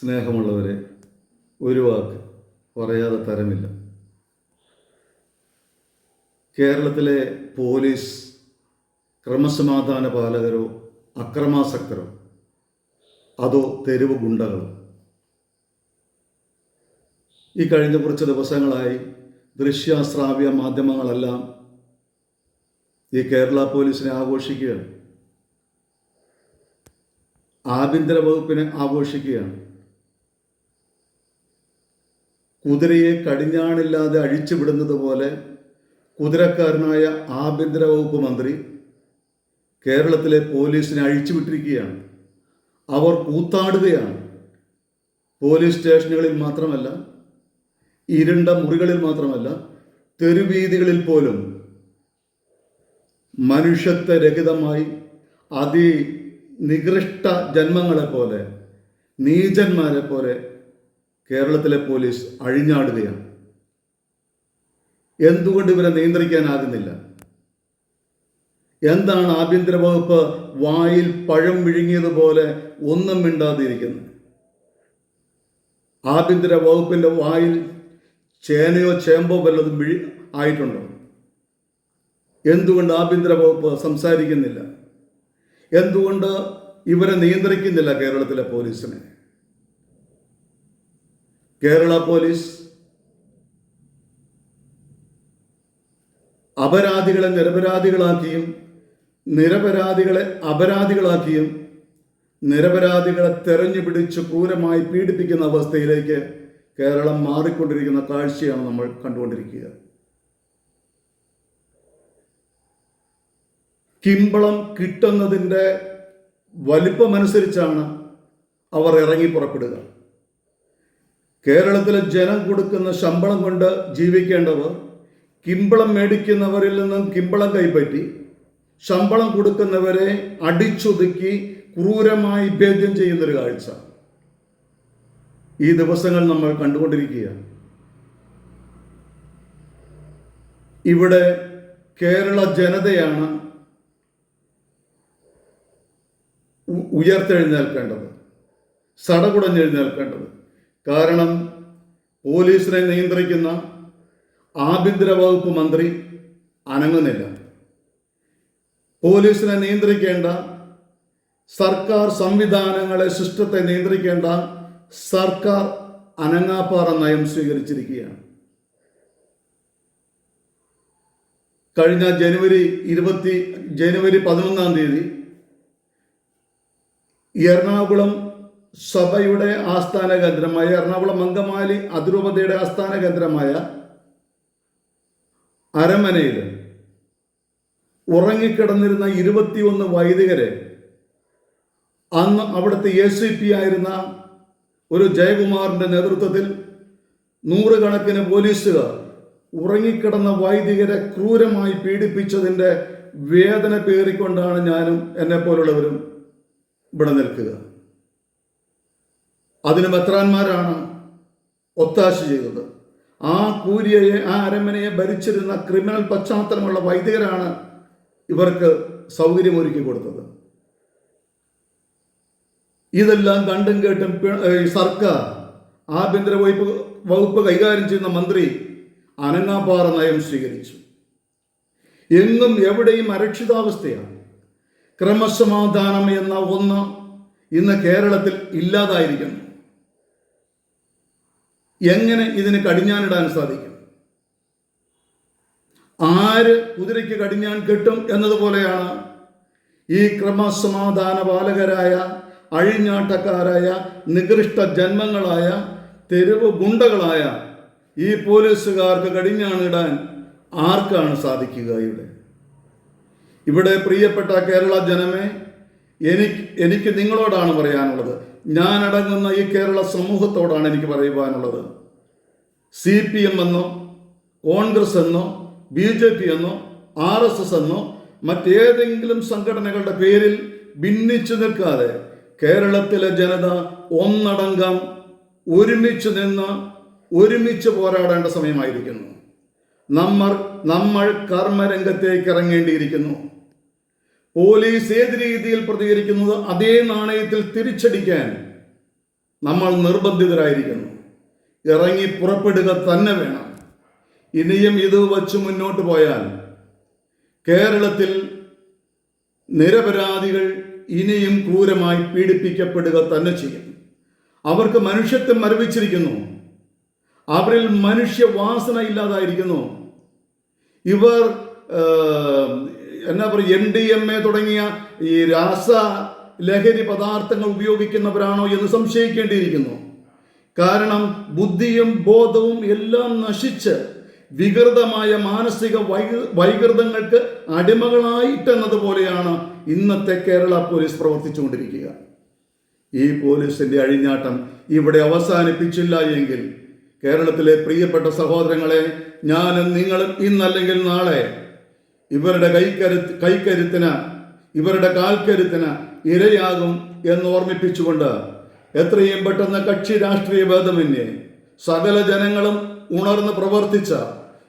സ്നേഹമുള്ളവരെ, ഒരു വാക്ക് പറയാതെ തരമില്ല. കേരളത്തിലെ പോലീസ് ക്രമസമാധാന പാലകരോ അക്രമാസക്തരോ അതോ തെരുവ് ഗുണ്ടകളോ? ഈ കഴിഞ്ഞ കുറച്ച് ദിവസങ്ങളായി ദൃശ്യശ്രാവ്യ മാധ്യമങ്ങളെല്ലാം ഈ കേരള പോലീസിനെ ആഘോഷിക്കുകയാണ്, ആഭ്യന്തര വകുപ്പിനെ ആഘോഷിക്കുകയാണ്. കുതിരയെ കടിഞ്ഞാണില്ലാതെ അഴിച്ചുവിടുന്നത് പോലെ കുതിരക്കാരനായ ആഭ്യന്തര വകുപ്പ് മന്ത്രി കേരളത്തിലെ പോലീസിനെ അഴിച്ചുവിട്ടിരിക്കുകയാണ്. അവർ കൂത്താടുകയാണ്. പോലീസ് സ്റ്റേഷനുകളിൽ മാത്രമല്ല, ഇരുണ്ട മുറികളിൽ മാത്രമല്ല, തെരുവീതികളിൽ പോലും മനുഷ്യത്വരഹിതമായി നികൃഷ്ട ജന്മങ്ങളെപ്പോലെ, നീചന്മാരെ പോലെ കേരളത്തിലെ പോലീസ് അഴിഞ്ഞാടുകയാണ്. എന്തുകൊണ്ട് ഇവരെ നിയന്ത്രിക്കാനാകുന്നില്ല? എന്താണ് ആഭ്യന്തര വകുപ്പ് വായിൽ പഴം വിഴുങ്ങിയതുപോലെ ഒന്നും മിണ്ടാതിരിക്കുന്നത്? ആഭ്യന്തര വകുപ്പിൻ്റെ വായിൽ ചേനയോ ചേമ്പോ വല്ലതും ആയിട്ടുണ്ടോ? എന്തുകൊണ്ട് ആഭ്യന്തര വകുപ്പ് സംസാരിക്കുന്നില്ല? എന്തുകൊണ്ട് ഇവരെ നിയന്ത്രിക്കുന്നില്ല കേരളത്തിലെ പോലീസിനെ? കേരള പോലീസ് അപരാധികളെ നിരപരാധികളാക്കിയും നിരപരാധികളെ അപരാധികളാക്കിയും നിരപരാധികളെ തെരഞ്ഞു പിടിച്ച് ക്രൂരമായി പീഡിപ്പിക്കുന്ന അവസ്ഥയിലേക്ക് കേരളം മാറിക്കൊണ്ടിരിക്കുന്ന കാഴ്ചയാണ് നമ്മൾ കണ്ടുകൊണ്ടിരിക്കുക. കിമ്പളം കിട്ടുന്നതിൻ്റെ വലിപ്പമനുസരിച്ചാണ് അവർ ഇറങ്ങി പുറപ്പെടുക. കേരളത്തിലെ ജനം കൊടുക്കുന്ന ശമ്പളം കൊണ്ട് ജീവിക്കേണ്ടവർ കിമ്പളം മേടിക്കുന്നവരിൽ നിന്നും കിമ്പളം കൈപ്പറ്റി ശമ്പളം കൊടുക്കുന്നവരെ അടിച്ചൊതുക്കി ക്രൂരമായി ഭേദ്യം ചെയ്യുന്നൊരു കാഴ്ച ഈ ദിവസങ്ങൾ നമ്മൾ കണ്ടുകൊണ്ടിരിക്കുകയാണ്. ഇവിടെ കേരള ജനതയാണ് ഉയർത്തെഴുന്നേൽക്കേണ്ടത്, സടകുടഞ്ഞെഴുന്നേൽക്കേണ്ടത്. കാരണം പോലീസിനെ നിയന്ത്രിക്കുന്ന ആഭ്യന്തര വകുപ്പ് മന്ത്രി അനങ്ങുന്നില്ല. പോലീസിനെ നിയന്ത്രിക്കേണ്ട സർക്കാർ സംവിധാനങ്ങളെ, സിസ്റ്റത്തെ നിയന്ത്രിക്കേണ്ട സർക്കാർ അനങ്ങാപ്പാറ നയം സ്വീകരിച്ചിരിക്കുകയാണ്. കഴിഞ്ഞ ജനുവരി 11 തീയതി എറണാകുളം സഭയുടെ ആസ്ഥാന കേന്ദ്രമായ, എറണാകുളം അങ്കമാലി അതിരൂപതയുടെ ആസ്ഥാന കേന്ദ്രമായ അരമനയിൽ ഉറങ്ങിക്കിടന്നിരുന്ന 21 വൈദികരെ അന്ന് അവിടുത്തെ ACP ആയിരുന്ന ഒരു ജയകുമാറിൻ്റെ നേതൃത്വത്തിൽ 100 കണക്കിന് പോലീസുകാർ ഉറങ്ങിക്കിടന്ന വൈദികരെ ക്രൂരമായി പീഡിപ്പിച്ചതിൻ്റെ വേദന പേറിക്കൊണ്ടാണ് ഞാനും എന്നെപ്പോലുള്ളവരും ഇവിടെ നിൽക്കുക. അതിന് മെത്രാന്മാരാണ് ഒത്താശ ചെയ്തത്. ആ കൂരിയയെ, ആ അരമനയെ ഭരിച്ചിരുന്ന ക്രിമിനൽ പശ്ചാത്തലമുള്ള വൈദികരാണ് ഇവർക്ക് സൗകര്യമൊരുക്കി കൊടുത്തത്. ഇതെല്ലാം കണ്ടും കേട്ടും സർക്കാർ, ആഭ്യന്തര വകുപ്പ് കൈകാര്യം ചെയ്യുന്ന മന്ത്രി അനങ്ങാപ്പാറ നയം സ്വീകരിച്ചു. എങ്ങും എവിടെയും അരക്ഷിതാവസ്ഥയാണ്. ക്രമസമാധാനം എന്ന ഒന്ന് ഇന്ന് കേരളത്തിൽ ഇല്ലാതായിരിക്കുന്നു. എങ്ങനെ ഇതിന് കടിഞ്ഞാനിടാൻ സാധിക്കും? ആര് കുതിരയ്ക്ക് കടിഞ്ഞാൻ കെട്ടും എന്നതുപോലെയാണ് ഈ ക്രമസമാധാന പാലകരായ, അഴിഞ്ഞാട്ടക്കാരായ, നികൃഷ്ട ജന്മങ്ങളായ, തെരുവ് ഗുണ്ടകളായ ഈ പോലീസുകാർക്ക് കടിഞ്ഞാണിടാൻ ആർക്കാണ് സാധിക്കുക? ഇവിടെ പ്രിയപ്പെട്ട കേരള ജനമേ, എനിക്ക് നിങ്ങളോടാണ് പറയാനുള്ളത്. ഞാൻ അടങ്ങുന്ന ഈ കേരള സമൂഹത്തോടാണ് എനിക്ക് പറയുവാനുള്ളത്. CPM എന്നോ കോൺഗ്രസ് എന്നോ BJP എന്നോ RSS എന്നോ മറ്റേതെങ്കിലും സംഘടനകളുടെ പേരിൽ ഭിന്നിച്ചു നിൽക്കാതെ കേരളത്തിലെ ജനത ഒന്നടങ്കം ഒരുമിച്ച് നിന്ന് ഒരുമിച്ച് പോരാടേണ്ട സമയമായിരിക്കുന്നു. നമ്മൾ കർമ്മരംഗത്തേക്ക് ഇറങ്ങേണ്ടിയിരിക്കുന്നു. പോലീസ് ഏത് രീതിയിൽ പ്രതികരിക്കുന്നത് അതേ നാണയത്തിൽ തിരിച്ചടിക്കാൻ നമ്മൾ നിർബന്ധിതരായിരിക്കുന്നു. ഇറങ്ങി പുറപ്പെടുക തന്നെ വേണം. ഇനിയും ഇത് വച്ച് മുന്നോട്ട് പോയാൽ കേരളത്തിൽ നിരപരാധികൾ ഇനിയും ക്രൂരമായി പീഡിപ്പിക്കപ്പെടുക തന്നെ ചെയ്യും. അവർക്ക് മനുഷ്യത്വം മരവിച്ചിരിക്കുന്നു. അവരിൽ മനുഷ്യവാസന ഇല്ലാതായിരിക്കുന്നു. ഇവർ എന്നാ പറയുക, MDMA തുടങ്ങിയ ഈ ലഹരി പദാർത്ഥങ്ങൾ ഉപയോഗിക്കുന്നവരാണോ എന്ന് സംശയിക്കേണ്ടിയിരിക്കുന്നു. കാരണം ബുദ്ധിയും ബോധവും എല്ലാം നശിച്ച് വികൃതമായ മാനസിക വൈകൃതങ്ങൾക്ക് അടിമകളായിട്ടെന്നതുപോലെയാണ് ഇന്നത്തെ കേരള പോലീസ് പ്രവർത്തിച്ചുകൊണ്ടിരിക്കുക. ഈ പോലീസിന്റെ അഴിഞ്ഞാട്ടം ഇവിടെ അവസാനിപ്പിച്ചില്ല എങ്കിൽ കേരളത്തിലെ പ്രിയപ്പെട്ട സഹോദരങ്ങളെ, ഞാനും നിങ്ങളും ഇന്നല്ലെങ്കിൽ നാളെ ഇവരുടെ കൈക്കരുത്തിന് ഇവരുടെ കാൽക്കരുത്തിന് ഇരയാകും എന്ന് ഓർമ്മിപ്പിച്ചുകൊണ്ട് എത്രയും പെട്ടെന്ന് കക്ഷി രാഷ്ട്രീയ ഭേദമന്യേ സകല ജനങ്ങളും ഉണർന്ന് പ്രവർത്തിച്ച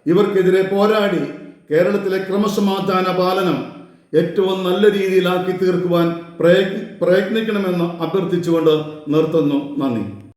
ഇവർക്കെതിരെ പോരാടി കേരളത്തിലെ ക്രമസമാധാന പാലനം ഏറ്റവും നല്ല രീതിയിലാക്കി തീർക്കുവാൻ പ്രയത്നിക്കണമെന്ന് അഭ്യർത്ഥിച്ചുകൊണ്ട് നിർത്തുന്നു. നന്ദി.